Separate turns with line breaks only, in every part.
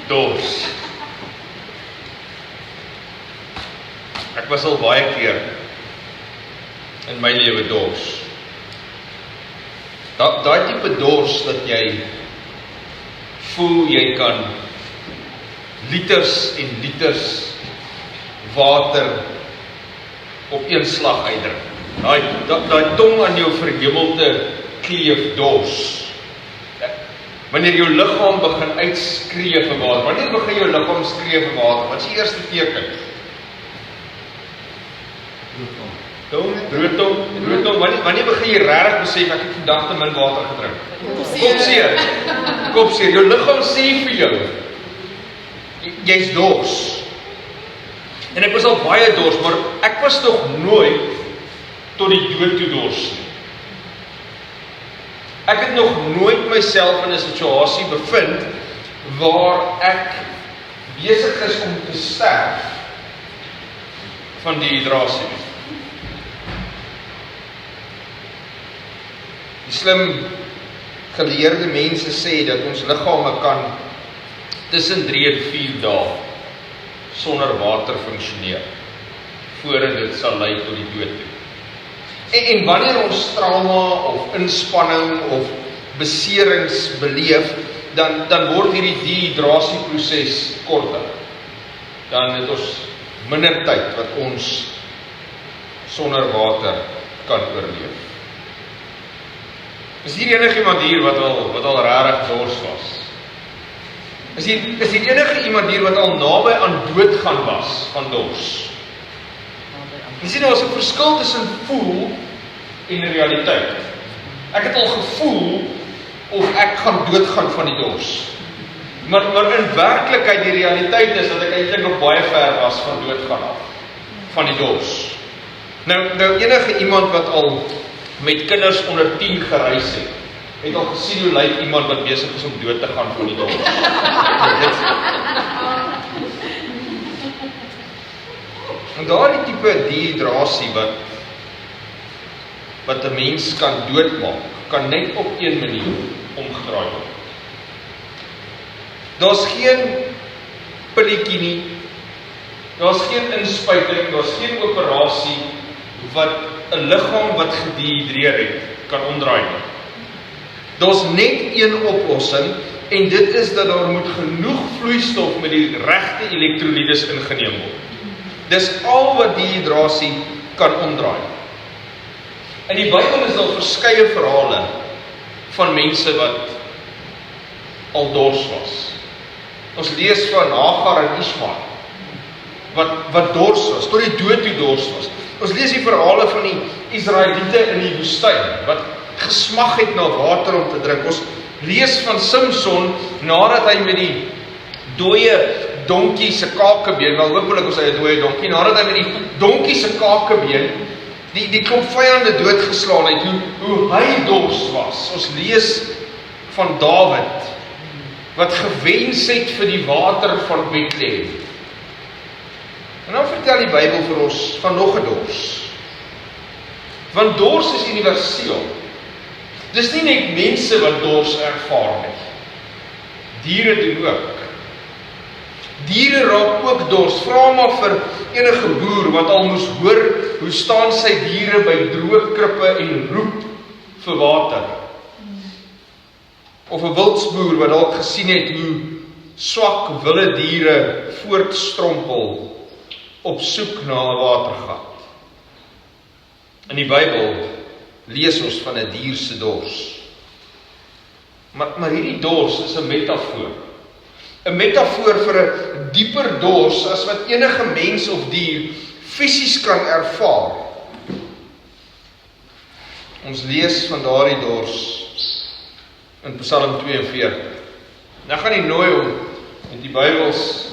Dors. Ek was al baie keer in my lewe dors. Daai tipe dors dat jy voel jy kan liters en liters water op een slag uitdrink. Daai tong aan jou verhemelte kleef dors. Wanneer jou liggaam begin uitskree vir water, wanneer begin jou liggaam skree vir water? Wat is die eerste teken? Broodtong. Wanneer begin jy regtig besef ek het vandag te min water gedrink? Kopseer. Jou liggaam sê vir jou, jy's dors. En ek was al baie dors, maar ek was nog nooit tot die dood toe dors nie. Ek het nog nooit myself in 'n situasie bevind waar ek besig is om te sterf van dehydrasie. Die slim geleerde mense sê dat ons liggame kan tussen 3 en 4 dae sonder water funksioneer voordat dit sal lei tot die dood toe. En wanneer ons trauma of inspanning of beserings beleef, dan word hierdie dehydrasieproses korter. Dan het ons minder tyd wat ons sonder water kan oorleef. Is hier enigiemand hier wat al regtig dors was? Is hier enige iemand hier wat al naby aan dood gaan was van dors? Jy sien, daar is 'n verskil tussen voel en realiteit. Ek het al gevoel of ek gaan doodgaan van die dors. Maar in werklikheid die realiteit is dat ek eintlik nog baie ver was van doodgaan af, van die dors. Nou enige iemand wat al met kinders onder 10 gereis het al gesien hoe lyk iemand wat besig is om dood te gaan van die dors. En daardie tipe dehydrasie wat 'n mens kan doodmaak, kan net op een manier omgedraai word. Daar's geen pilletjie nie, daar's geen inspuiting, daar's geen operasie wat 'n liggaam wat gedehidreer het, kan omdraai nie. Daar's net een oplossing, en dit is dat daar moet genoeg vloeistof met die regte elektrolytes ingeneem word. Dis al wat dehydrasie kan omdraai. In die Bybel is daar verskeie verhale van mense wat al dors was. Ons lees van Hagar en Ismael, wat dors was, tot die dood toe dors was. Ons lees die verhale van die Israeliete in die woestyn, wat gesmag het na water om te drink. Ons lees van Samson, nadat hy met die dooie donkie se kakebeen, wel hopelik was hy 'n dooie donkie, nadat hy met die donkie se kakebeen die klomp vyande doodgeslaan het, hoe hy dors was. Ons lees van Dawid, wat gewens het vir die water van Bethlehem. En dan vertel die Bybel vir ons van nog 'n dors. Want dors is universeel. Dis nie net mense wat dors ervaar nie. Diere doen ook. Diere raak ook dors. Vra maar vir enige boer wat al moes hoor hoe staan sy diere by droë krippe en roep vir water. Of 'n wildsboer wat dalk gesien het hoe swak wilde diere voortstrompel op soek na 'n watergat. In die Bybel lees ons van 'n dier se dors. Maar hierdie dors is 'n metafoor. 'n Metafoor vir 'n dieper dors as wat enige mens of dier fisies kan ervaar. Ons lees van daardie dors in Psalm 42. Nou gaan nie nooi om met die Bybels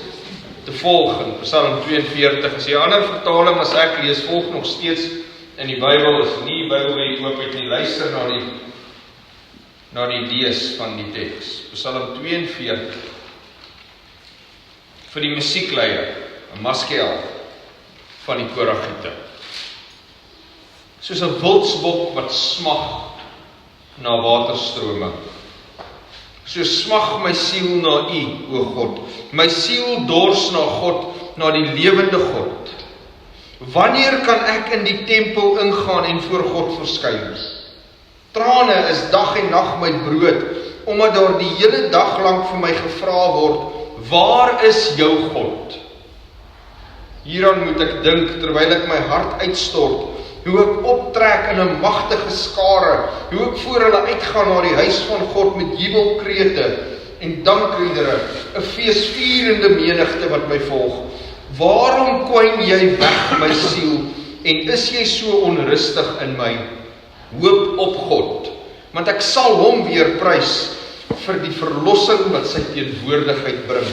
te volg in Psalm 42. As jy 'n ander vertaling as ek lees, volg nog steeds in die Bybel, is nie die Bybel wat jy oop het nie, luister na die lees van die teks. Psalm 42. Vir die musiekleier, 'n Maskiel van die Koragiete. Soos 'n wildsbok wat smag na waterstrome, So smag my siel na U, o God. My siel dors na God, na die lewende God. Wanneer kan ek in die tempel ingaan en voor God verskyn? Trane is dag en nag my brood, omdat daar die hele dag lang vir my gevra word, waar is jou God? Hieraan moet ek dink, terwyl ek my hart uitstort, hoe ek optrek in 'n magtige skare, hoe ek voor hulle uitgaan na die huis van God met jubelkrete en dankliedere, 'n feesvierende menigte wat my volg. Waarom kwyn jy weg, my siel, en is jy so onrustig in my? Hoop op God, want ek sal hom weer prys vir die verlossing wat sy teenwoordigheid bring.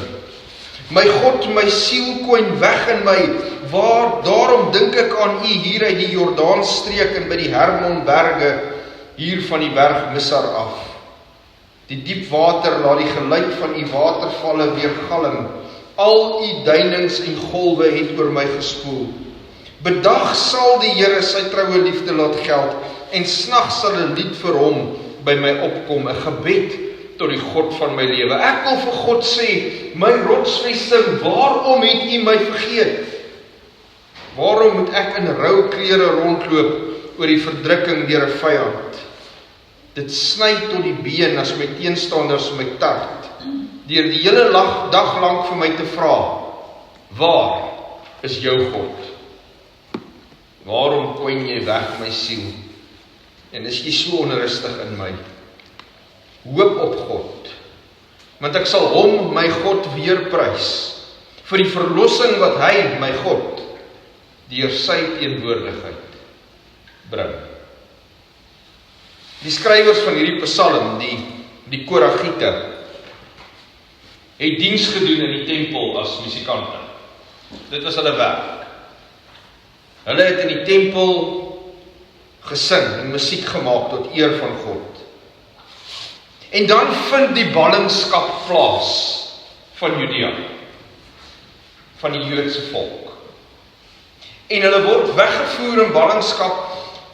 My God, my siel kwyn weg in my, daarom dink ek aan U hier uit die Jordaanstreek en by die Hermonberge, hier van die berg Missar af. Die diep water laat die geluid van U watervalle weer galm, al U duinings en golwe het oor my gespoel. Bedag sal die Here sy troue liefde laat geld, en snags sal 'n lied vir hom by my opkom, 'n gebed tot die God van my lewe. Ek wil vir God sê, my rotsvesting, waarom het U my vergeet? Waarom moet ek in rou klere rondloop oor die verdrukking deur 'n vyand? Dit sny tot die been as my teenstanders my tart, deur die hele dag lank vir my te vra, waar is jou God? Waarom kwyn jy weg, my siel? En is jy so onrustig in my? Hoop op God, want ek sal hom, my God, weer prys, vir die verlossing wat hy, my God, deur sy teenwoordigheid bring. Die skrywers van hierdie psalm, die Koragiete, het diens gedoen in die tempel as musikante. Dit was hulle werk. Hulle het in die tempel gesing en musiek gemaak tot eer van God. En dan vind die ballingskap plaas van Judea, van die Joodse volk. En hulle word weggevoer in ballingskap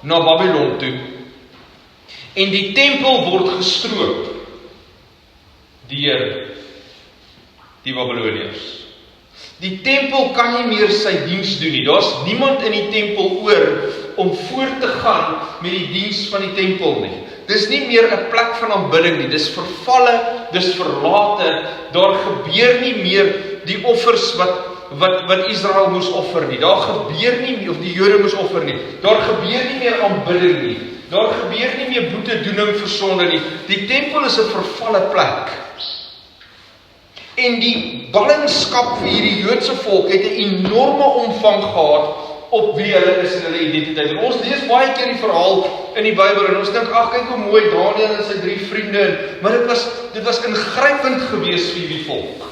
na Babylon toe. En die tempel word gestroop deur die Babyloniërs. Die tempel kan nie meer sy diens doen nie. Daar's niemand in die tempel oor om voort te gaan met die diens van die tempel nie. Dis nie meer 'n plek van aanbidding nie. Dis vervalle, dis verlate. Daar gebeur nie meer die offers wat Israel moes offer nie. Daar gebeur nie meer, of die Jode moes offer nie. Daar gebeur nie meer aanbidding nie. Daar gebeur nie meer boetedoening vir sonde nie. Die tempel is 'n vervalle plek. En die ballingskap vir hierdie Joodse volk het 'n enorme omvang gehad op wie hulle is en hulle identiteit. En ons lees baie keer die verhaal in die Bybel en ons dink, ag, kyk hoe mooi Daniël en sy 3 vriende, maar dit was ingrypend geweest vir hierdie volk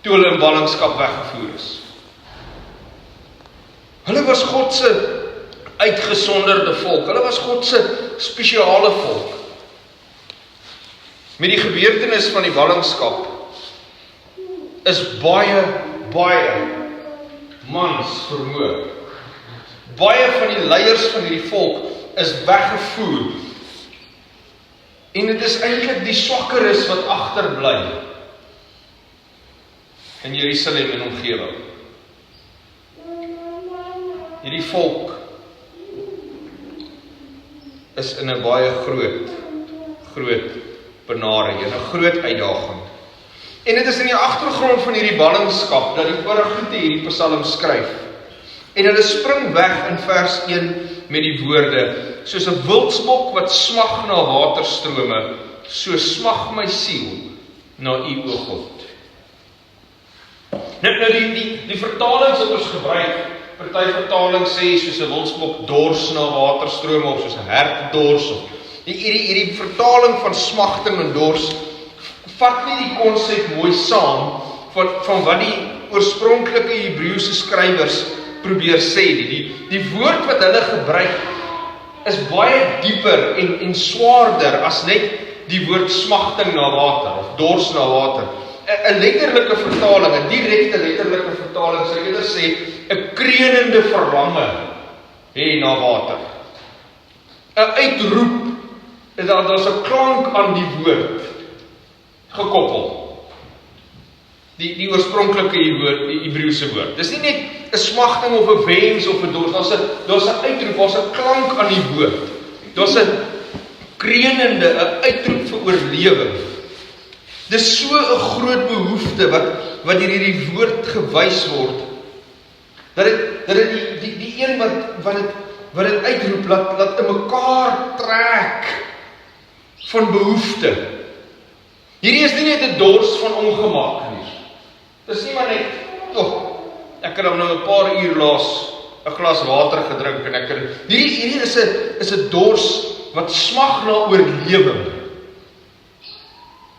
toe hulle in ballingskap weggevoer is. Hulle was God se uitgesonderde volk. Hulle was God se spesiale volk. Met die gebeurtenis van die ballingskap is baie mans vermoor. Baie van die leiers van hierdie volk is weggevoer. En dit is eintlik die swakkeres wat agterbly in Jerusalem en omgewing. Hierdie volk is in 'n baie groot benadering, 'n groot uitdaging. En dit is in die agtergrond van hierdie ballingskap dat die Koragiete hierdie psalm skryf. En hulle spring weg in vers 1 met die woorde, soos 'n wildsbok wat smag na waterstrome, so smag my siel na U, o God. Nou die vertalings wat ons gebruik, party vertaling sê soos 'n wildsbok dors na waterstrome of soos 'n hert dors of hierdie vertaling van smagting en dors vat nie die konsep mooi saam van wat die oorspronklike Hebreëse skrywers probeer sê nie. Die woord wat hulle gebruik is baie dieper en swaarder as net die woord smagting na water of dors na water. 'n letterlike vertaling, 'n direkte letterlike vertaling sou eerder sê 'n kreunende verlange hê na water. 'n uitroep, daar's 'n klank aan die woord. gekoppel. Die oorspronklike Hebreëse woord. Dis nie net 'n smagting of 'n wens of 'n dors, daar's 'n uitroep, daar's 'n klank aan die woord. Daar's 'n kreunende, 'n uitroep vir oorlewing. Dis so 'n groot behoefte wat deur hierdie woord gewys word, dat dit die een wat dit uitroep, laat in mekaar trek van behoefte. Hierdie is nie net 'n dors van ongemak nie. Dis nie maar net, ek het nou 'n paar uur laas 'n glas water gedrink en hierdie is 'n dors wat smag na oorlewing.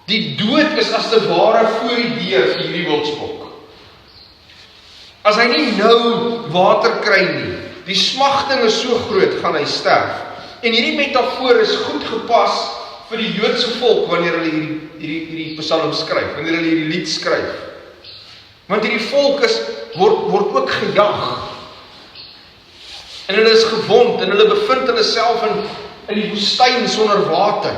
Die dood is as te ware voor die deur vir hierdie wildsbok. As hy nie nou water kry nie, die smagting is so groot, gaan hy sterf. En hierdie metafoor is goed gepas vir die Joodse volk wanneer hulle hierdie psalm skryf, wanneer hulle hierdie lied skryf. Want hierdie volk word ook gejag. En hulle is gewond en hulle bevind hulle self in die woestyn sonder water.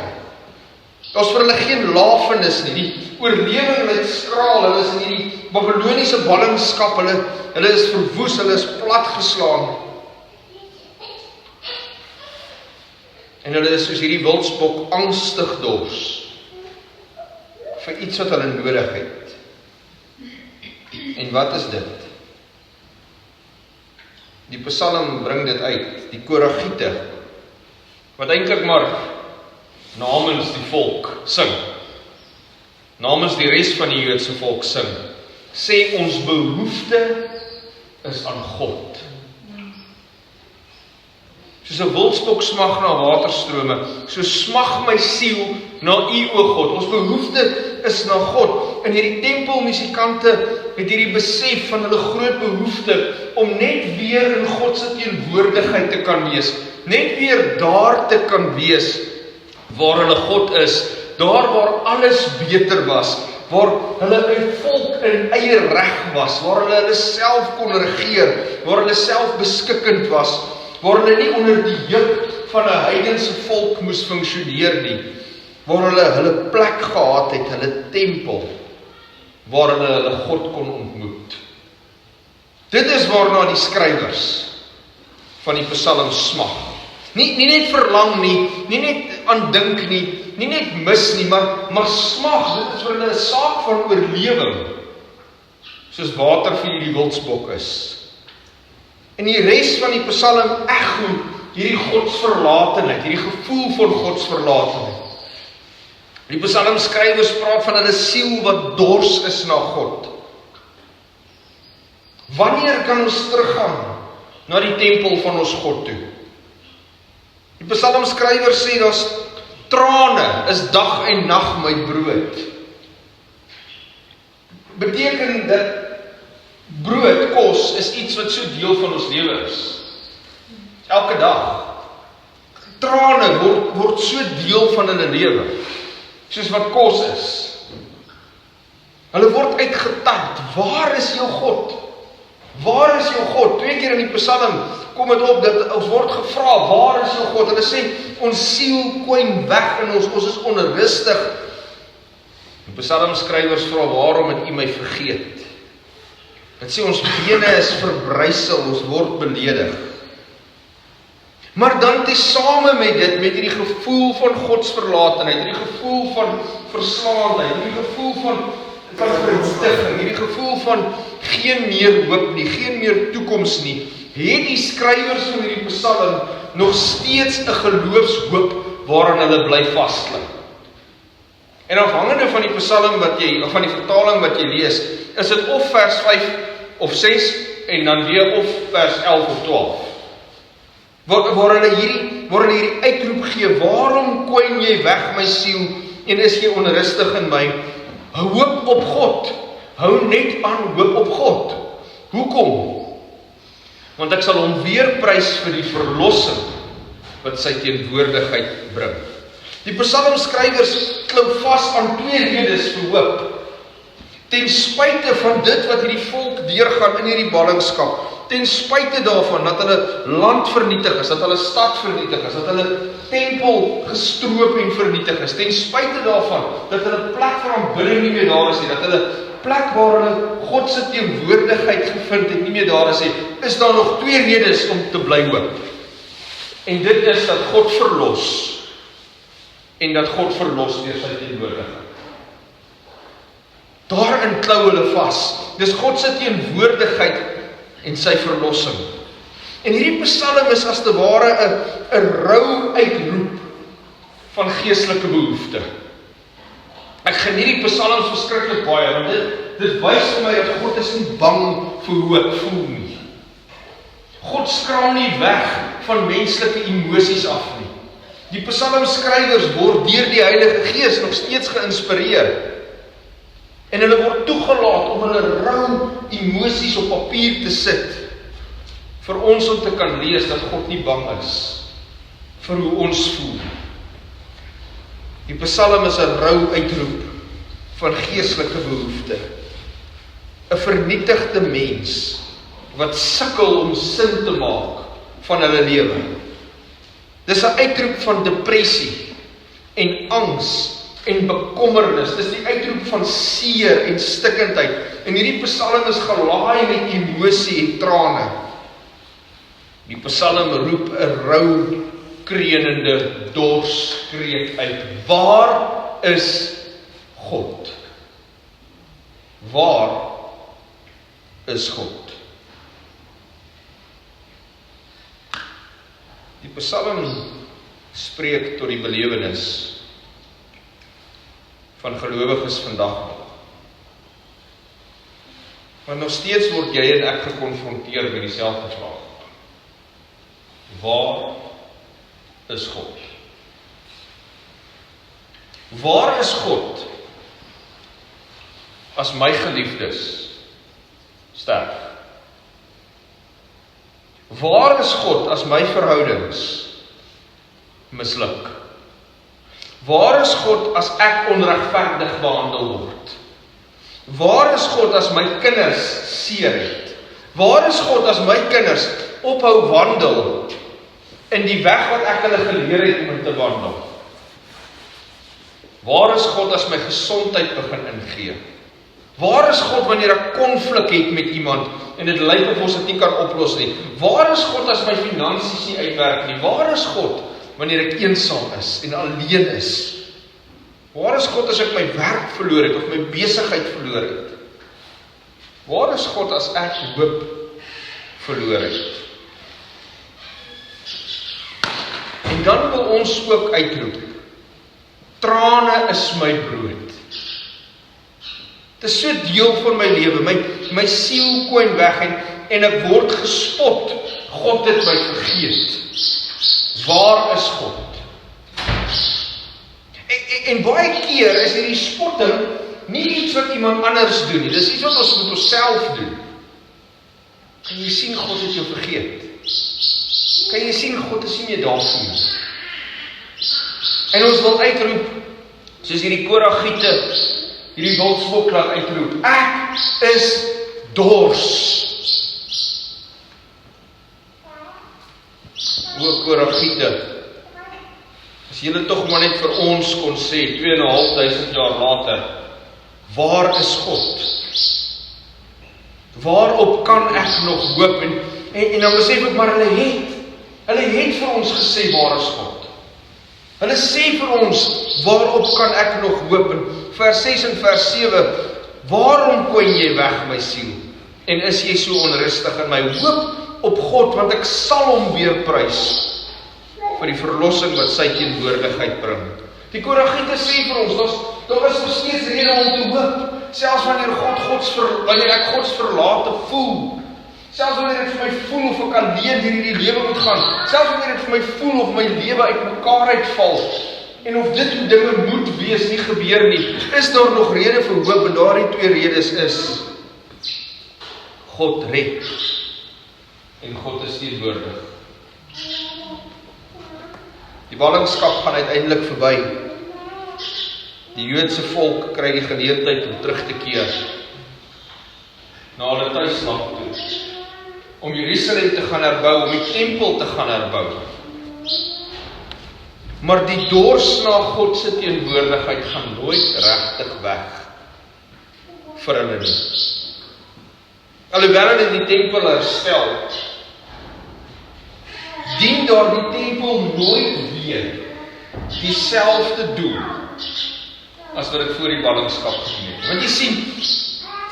Daar's vir hulle geen lafenis nie. Die oorlewing lyk skraal. Hulle is in hierdie Babiloniese ballingskap. Hulle is verwoes, hulle is platgeslaan. En hulle is soos hierdie wildsbok angstig dors vir iets wat hulle nodig het. En wat is dit? Die Psalm bring dit uit, die Koragiete, wat eintlik maar namens die volk sing, namens die res van die Joodse volk sing, sê ons behoefte is aan God. Soos 'n wildsbok smag na waterstrome, so smag my siel na U, o God. Ons behoefte is na God. En hierdie tempelmusikante het hierdie besef van hulle groot behoefte om net weer in God se teenwoordigheid te kan wees, net weer daar te kan wees waar hulle God is, daar waar alles beter was, waar hulle 'n volk in eie reg was, waar hulle self kon regeer, waar hulle self beskikkend was, waar hulle nie onder die juk van 'n heidense volk moes funksioneer nie, waar hulle plek gehad het, hulle tempel, waar hulle God kon ontmoet. Dit is waarna die skrywers van die Psalm smag. Nie net verlang nie, nie net aan dink nie net mis nie, maar smag. Dit is vir hulle 'n saak van oorlewing, soos water vir hierdie wildsbok is. En die res van die Psalm echo hierdie godsverlatenheid, hierdie gevoel van godsverlatenheid. Die psalmskrywers praat van hulle siel wat dors is na God. Wanneer kan ons teruggaan na die tempel van ons God toe? Die psalmskrywers sê daar's trane is dag en nag my brood. Beteken dat brood, kos, is iets wat so deel van ons lewe is. Elke dag. Trane word so deel van hulle lewe, soos wat kos is. Hulle word uitgetart. Waar is jou God? Waar is jou God? 2 keer in die Psalm kom dit op dat ons word gevra, waar is jou God? Hulle sê, ons siel kwyn weg in ons is onrustig. Die psalmskrywers vra, waarom het U my vergeet? Dit sê, ons bene is verbrysel, ons word beledig. Maar dan tesame met dit, met hierdie gevoel van godsverlatenheid, hierdie gevoel van verslaandheid, hierdie gevoel van vernietiging, hierdie gevoel van geen meer hoop nie, geen meer toekoms nie, het die skrywers van hierdie Psalm nog steeds 'n geloofshoop waaraan hulle bly vasklou. En afhangende van die Psalm of van die vertaling wat jy lees, is dit of vers 5 of 6 en dan weer of vers 11 of 12. Waar hulle hierdie uitroep gee, waarom kwyn jy weg my siel en is jy onrustig in my? Hoop op God. Hou net aan hoop op God. Hoekom? Want ek sal hom weer prys vir die verlossing wat sy teenwoordigheid bring. Die psalmskrywers klou vas aan 2 redes vir hoop. Ten spyte van dit wat hierdie volk deurgaan in hierdie ballingskap, ten spyte daarvan dat hulle land vernietig is, dat hulle stad vernietig is, dat hulle tempel gestroop en vernietig is, ten spyte daarvan dat hulle plek vir aanbidding nie meer daar is nie, dat hulle plek waar hulle God se teenwoordigheid gevind het nie meer daar is daar nog 2 redes om te bly hoop. En dit is dat God verlos en dat God verlos deur sy teenwoordigheid. Daarin klou hulle vas. Dis God se teenwoordigheid en sy verlossing. En hierdie Psalm is as te ware 'n rou uitroep van geestelike behoefte. Ek geniet die Psalms verskriklik baie, want dit wys vir my dat God is nie bang vir hoe ek voel nie. God skraam nie weg van menslike emosies af nie. Die psalmskrywers word deur die Heilige Gees nog steeds geïnspireer. En hulle word toegelaat om hulle rou emosies op papier te sit, vir ons om te kan lees dat God nie bang is vir hoe ons voel. Die Psalm is 'n rou uitroep van geestelike behoefte. 'n vernietigde mens wat sukkel om sin te maak van hulle lewe. Dis 'n uitroep van depressie en angs en bekommernis. Dis die uitroep van seer en stikkindheid. En hierdie Psalm is gelaai met emosie en trane. Die Psalm roep 'n rou kreunende dorskreet uit. Waar is God? Waar is God? Die Psalm spreek tot die belewenis van gelowiges vandag. Want nog steeds word jy en ek gekonfronteer met dieselfde vraag. Waar is God? Waar is God as my geliefdes sterf? Waar is God as my verhoudings misluk? Waar is God as ek onregverdig behandel word? Waar is God as my kinders seer het? Waar is God as my kinders ophou wandel in die weg wat ek hulle geleer het om te wandel? Waar is God as my gesondheid begin ingee? Waar is God wanneer ek konflik het met iemand en dit lyk of ons dit nie kan oplos nie? Waar is God as my finansies nie uitwerk nie? Waar is God wanneer ek eensaam is en alleen is? Waar is God as ek my werk verloor het of my besigheid verloor het? Waar is God as ek hoop verloor het? En dan wil ons ook uitroep, trane is my brood. Dit is so deel van my lewe, my siel koin weg en ek word gespot. God het my vergeet. Waar is God? En baie keer is hierdie spotting nie iets wat iemand anders doen nie. Dis iets wat ons met onsself doen. Kan jy sien God het jou vergeet? Kan jy sien God is nie meer daar vir jou? En ons wil uitroep, soos hierdie Koragiete, hierdie wildsbok laat uitroep, ek is dors. O Koragiete, as julle tog maar net vir ons kon sê, 2.500 jaar later, waar is God? Waarop kan ek nog hoop? En dan besef ek maar, hulle het vir ons gesê, waar is God? Hulle sê vir ons, waarop kan ek nog hoop? En vers 6 en vers 7, waarom koin jy weg my siel? En is jy so onrustig in my? Hoop op God, want ek sal hom weer prys vir die verlossing wat sy teenwoordigheid bring. Die Koragiete sê vir ons, daar is nog steeds rede om te hoop, selfs wanneer ek Gods verlate voel, selfs wanneer ek vir my voel of ek alleen hierdie lewe moet gaan, selfs wanneer ek vir my voel of my lewe uit mekaar uitval, en of dit hoe dinge moet wees, nie gebeur nie, is daar nog rede vir hoop, en daardie 2 redes is, God red, en God is teenwoordig. Die ballingskap gaan uiteindelik verby. Die Joodse volk kry die geleentheid om terug te keer na hulle tuisland toe, om Jerusalem te gaan herbou, om die tempel te gaan herbou. Maar die dors na God se teenwoordigheid gaan nooit regtig weg vir hulle nie. Alhoewel hulle die tempel herstel, dien daar die tempel nooit weer dieselfde doel as wat dit voor die ballingskap gedien het. Want jy sien,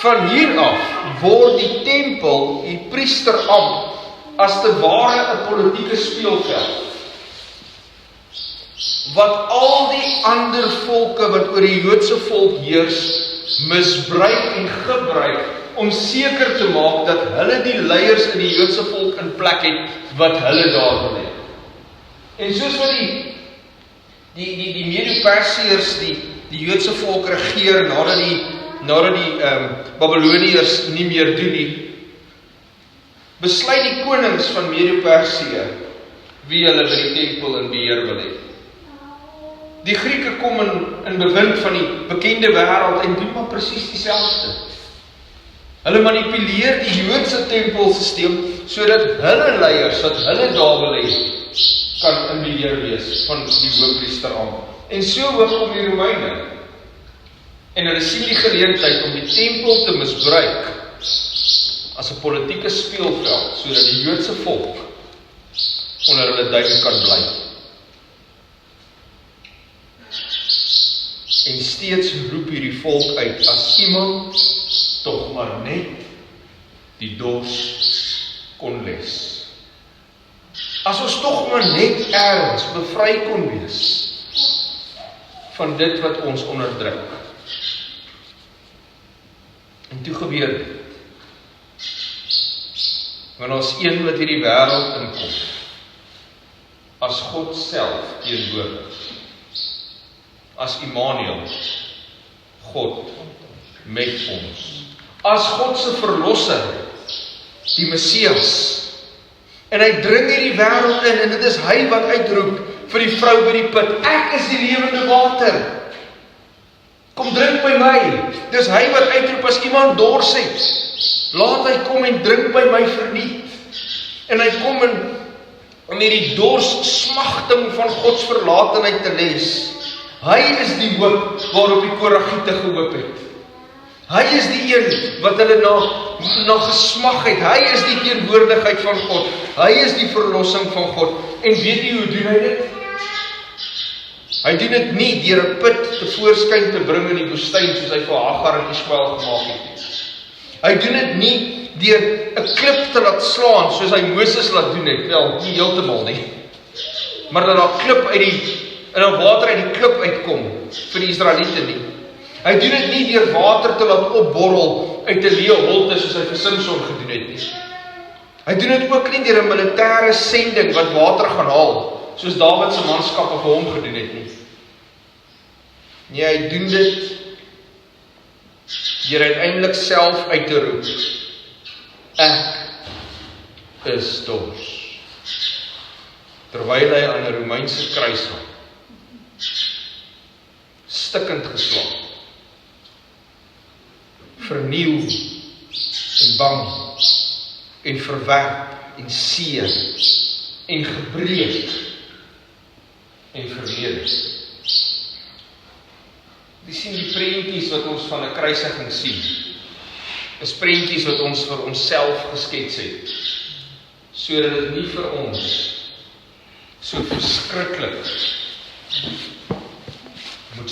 van hier af word die tempel, die priesterambt, as te ware 'n politieke speelveld, wat al die ander volke wat oor die Joodse volk heers, misbruik en gebruik om seker te maak dat hulle die leiers in die Joodse volk in plek het wat hulle daar wil hê. En soos wat die Medo-Persiërs die Joodse volk regeer nadat die Babyloniërs nie meer doen nie, besluit die konings van Medo-Persië wie hulle by die tempel in beheer wil hê. Die Grieke kom in bewind van die bekende wêreld en doen maar presies dieselfde. Hulle manipuleer die Joodse tempelsisteem sodat hulle leiers wat hulle daar wil hê, kan in beheer wees van die hoofpriesterambt. En so ook om die Romeine. En hulle sien die geleentheid om die tempel te misbruik as 'n politieke speelveld sodat die Joodse volk onder hulle duim kan bly. En steeds roep hierdie volk uit, as iemand tog maar net die dors kon les. As ons tog maar net ergens bevry kon wees van dit wat ons onderdruk. En toe gebeur dit. Want ons een wat hierdie wêreld inkom, as God self teenwoordig, as Immanuel, God met ons, as God se verlosser, die Messias, en hy dring hierdie wêreld in, en dit is hy wat uitroep vir die vrou by die put, ek is die lewende water, kom drink by my. Dis hy wat uitroep as iemand dors het, laat hy kom en drink by my verniet. En hy kom om hierdie dors smagting van Gods verlatenheid te les. Hy is die hoop waarop die Koragiete gehoop het. Hy is die een wat hulle na gesmag het. Hy is die teenwoordigheid van God. Hy is die verlossing van God. En weet jy hoe doen hy dit? Hy doen dit nie deur 'n put tevoorskyn te bring in die woestyn soos hy vir Hagar en Ismael gemaak het. Hy doen dit nie deur 'n klip te laat slaan soos hy Moses laat doen het. Wel, nie heeltemal nie. Maar dat daar klip en water uit die klip uitkom vir die Israeliete nie. Hy doen dit nie deur water te laat opborrel uit 'n leeu holte soos hy vir Samson gedoen het nie. Hy doen dit ook nie deur 'n militêre sending wat water gaan haal, soos Dawid se manskappe vir hom gedoen het nie. Nee, hy doen dit deur uiteindelik self uit te roep, ek is dors. Terwyl hy aan 'n Romeinse kruis hang, stikkend geslaan, verniel en bang en verwerp en seer en gebreek en verlede. Jy sien die prentjies wat ons van 'n kruisiging sien, is prentjies wat ons vir onsself geskets het, sodat dit nie vir ons so verskriklik moet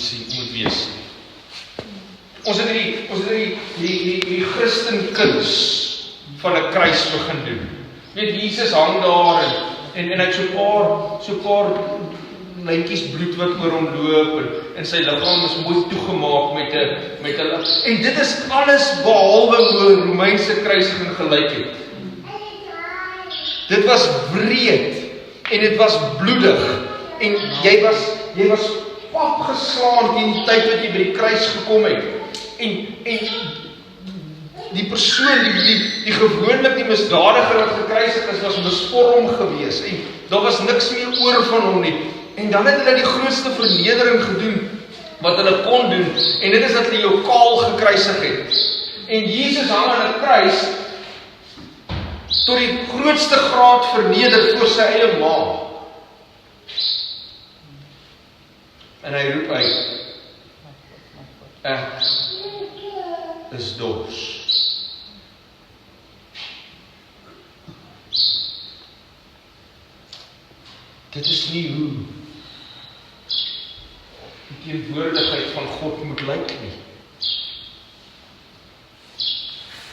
wees. Ons het die Christenkuns van 'n kruis begin doen. Weet, Jesus hang daar en hy het so 'n paar lyntjies bloed wat oor hom loop en sy liggaam is mooi toegemaak met 'n en dit is alles behalwe hoe 'n Romeinse kruisiging gelyk het. Dit was wreed en dit was bloedig en jy was opgeslaan teen die tyd wat jy by die kruis gekom het. En die persoon, die gewoonlik die misdadiger wat gekruisig is, was misvorm gewees en daar was niks meer oor van hom nie. En dan het hulle die grootste vernedering gedoen wat hulle kon doen, en dit is dat hulle jou kaal gekruisig het. En Jesus hang aan 'n kruis tot die grootste graad verneder voor sy eie ma. En hy roep uit, ek is dors. Dit is nie hoe die teenwoordigheid van God moet lyk nie.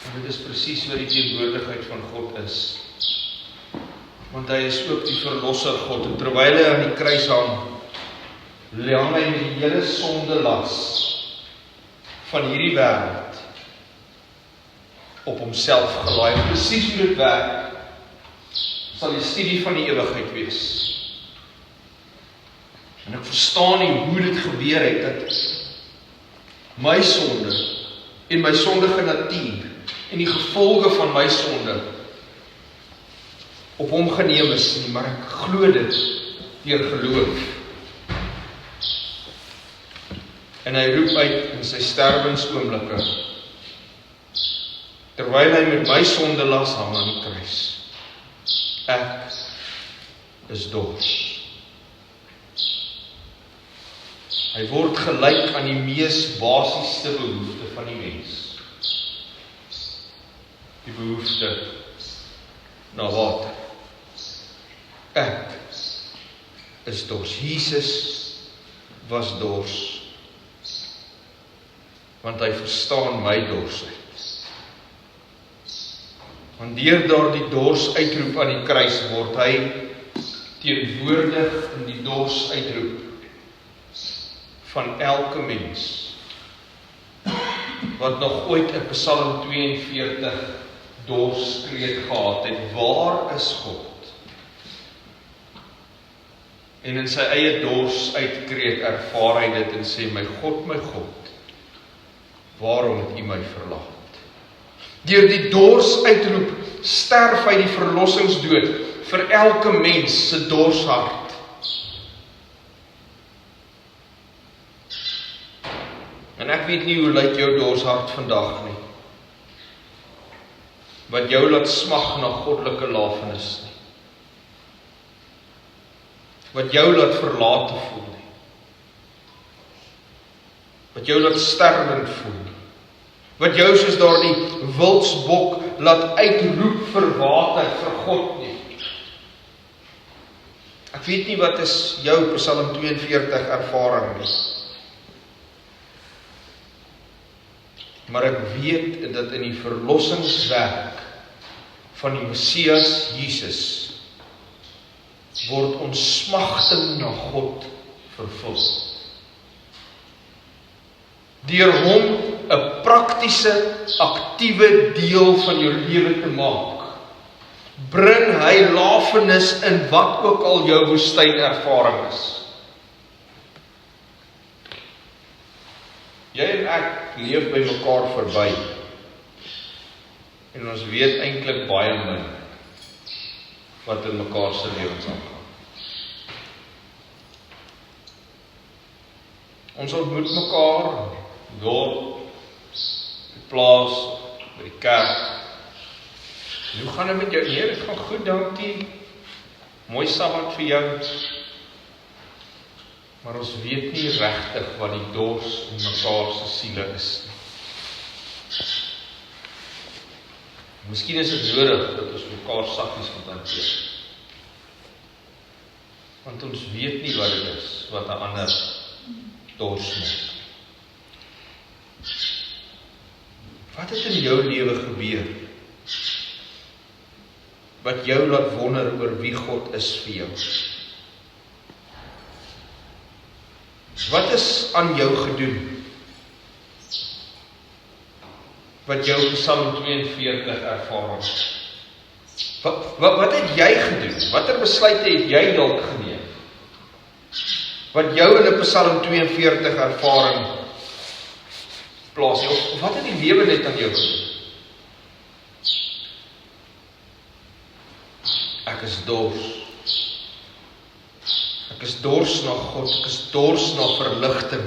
En dit is presies wat die teenwoordigheid van God is. Want hy is ook die verlosser God, en terwyl hy aan die kruis hang, hang hy met die hele sondelas van hierdie wêreld op homself gelaai. Presies hoe dit werk, sal die studie van die ewigheid wees. En ek verstaan nie hoe dit gebeur het, dat my sonde en my sondige natuur en die gevolge van my sonde op hom geneem is nie, maar ek glo dit deur geloof. En hy roep uit in sy sterwensoomblikke, terwyl hy met my sondelas hang aan die kruis, ek is dors. Hy word gelyk aan die mees basiese behoefte van die mens. Die behoefte na water. Ek is dors. Jesus was dors, want hy verstaan my dorsheid. Want deur daardie dors uitroep aan die kruis word hy teenwoordig in die dors uitroep van elke mens wat nog ooit in Psalm 42 dorskreet gehad het. Waar is God? En in sy eie dors uitkreet ervaar hy dit en sê, my God, waarom het U my verlaat? Deur die dors uitroep sterf hy die verlossingsdood vir elke mens se dorshart. En ek weet nie hoe lyk jou dorshart vandag nie, wat jou laat smag na goddelike lafenis nie, wat jou laat verlate voel nie, wat jou laat sterwend voel nie, wat jou soos daardie wildsbok laat uitroep vir water, vir God nie. Ek weet nie wat is jou Psalm 42 ervaring nie, maar ek weet dat in die verlossingswerk van die Messias Jesus word ons smagting na God vervul. Deur hom 'n praktiese, aktiewe deel van jou lewe te maak, bring hy lafenis in wat ook al jou woestynervaring is. Jy en ek leef by mekaar verby, en ons weet eintlik baie min wat in mekaar se lewens aangaan. Ons ontmoet mekaar dorp, die plaas, by die kerk. Hoe gaan dit met jou? Nee, dit gaan goed, dankie. Mooi Sabbat vir jou. Maar ons weet nie regtig wat die dors in mekaar se siele is nie. Miskien is dit nodig dat ons mekaar saggies moet hanteer. Want ons weet nie wat dit is wat 'n ander dors maak. Wat het in jou lewe gebeur wat jou laat wonder oor wie God is vir jou? Wat is aan jou gedoen wat jou Psalm 42 ervaring? Wat het jy gedoen? Watter besluite het jy dalk geneem wat jou in 'n Psalm 42 ervaring plaas? Of wat het die lewe net aan jou gedoen? Ek is dors. Ek is dors na God, ek is dors na verligting.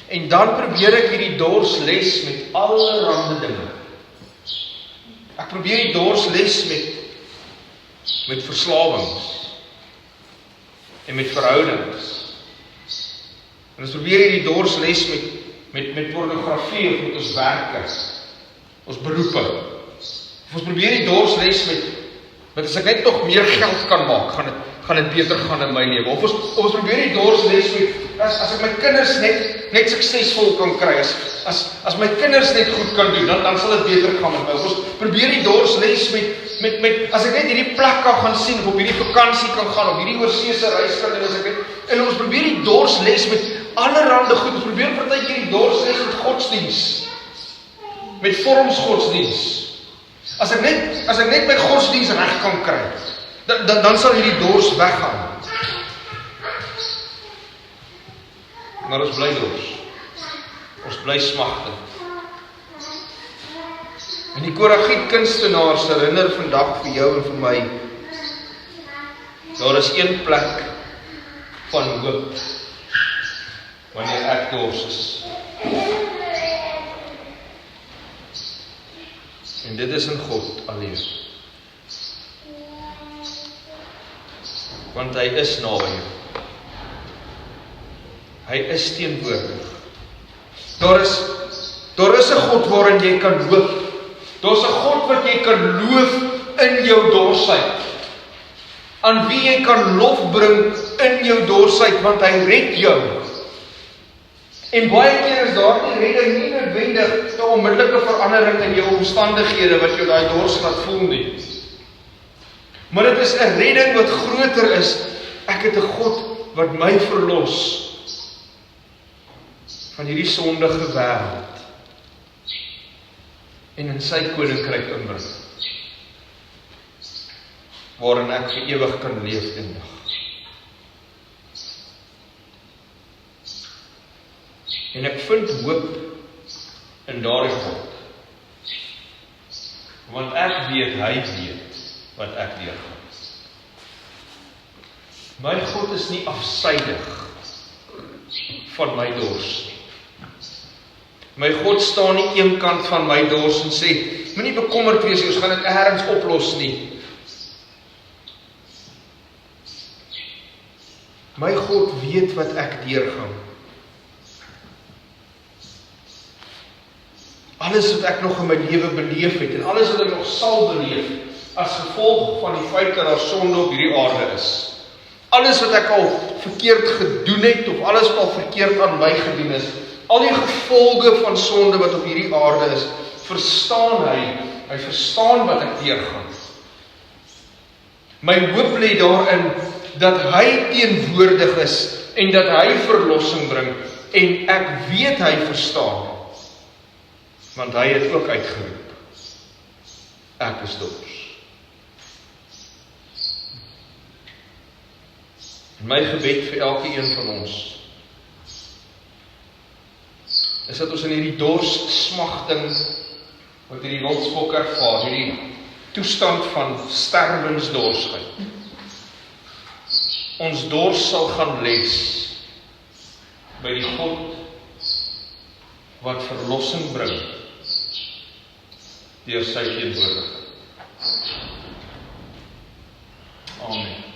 En dan probeer ek hierdie dors les met allerhande dinge. Ek probeer die dors les met met verslawings en met verhoudings. En ons probeer hierdie dors les met pornografie of met ons werke, ons beroepe. Of ons probeer die dors les met as ek net nog meer geld kan maak, gaan dit beter gaan in my lewe. Of ons probeer die dors les met as ek my kinders net suksesvol kan kry, as my kinders net goed kan doen, dan sal dit beter gaan met my. Of ons probeer die dors les met as ek net hierdie plek kan gaan sien, of op hierdie vakansie kan gaan, of hierdie oorseese reis kan doen, en ons probeer die dors les met allerhande goed. Ons probeer partykeer die dors les met godsdiens, met vorms godsdiens. As ek net my godsdiens reg kan kry, dan sal hierdie dors weggaan. Maar ons bly dors. Ons bly smagtend. En die Koragiet kunstenaars herinner vandag vir jou en vir my, daar is een plek van hoop, wanneer ek dors is. En dit is in God alleen. Want hy is naby jou. Hy is teenwoordig. Daar is 'n God waarin jy kan hoop. Daar's 'n God wat jy kan loof in jou dorsheid. Aan wie jy kan lof bring in jou dorsheid, want hy red jou. En baie keer is daar nie redding nie noodwendig 'n onmiddellike verandering in jou omstandighede wat jou daai dors laat voel nie. Maar dit is 'n redding wat groter is. Ek het 'n God wat my verlos van hierdie sondige wêreld en in sy koninkryk inbring, waarin ek vir ewig kan leef eendag. En ek vind hoop in daardie God, want ek weet, hy weet wat ek deurgaan. My God is nie afsydig van my dors nie. My God staan nie een kant van my dors en sê, moenie bekommerd wees, ons gaan dit ergens oplos nie. My God weet wat ek deurgaan. Alles wat ek nog in my lewe beleef het, en alles wat ek nog sal beleef, as gevolg van die feit dat daar sonde op hierdie aarde is. Alles wat ek al verkeerd gedoen het, of alles wat al verkeerd aan my gedoen is, al die gevolge van sonde wat op hierdie aarde is, verstaan hy verstaan wat ek deurgaan. My hoop lê daarin, dat hy teenwoordig is, en dat hy verlossing bring, en ek weet hy verstaan, want hy het ook uitgeroep, ek is dors. My gebed vir elke een van ons, is dat ons in hierdie dorssmagting, wat hierdie wildsbok ervaar, hierdie toestand van sterwensdorsheid, ons dors sal gaan les, by die God, wat verlossing bring, deur sy teenwoordigheid. Amen.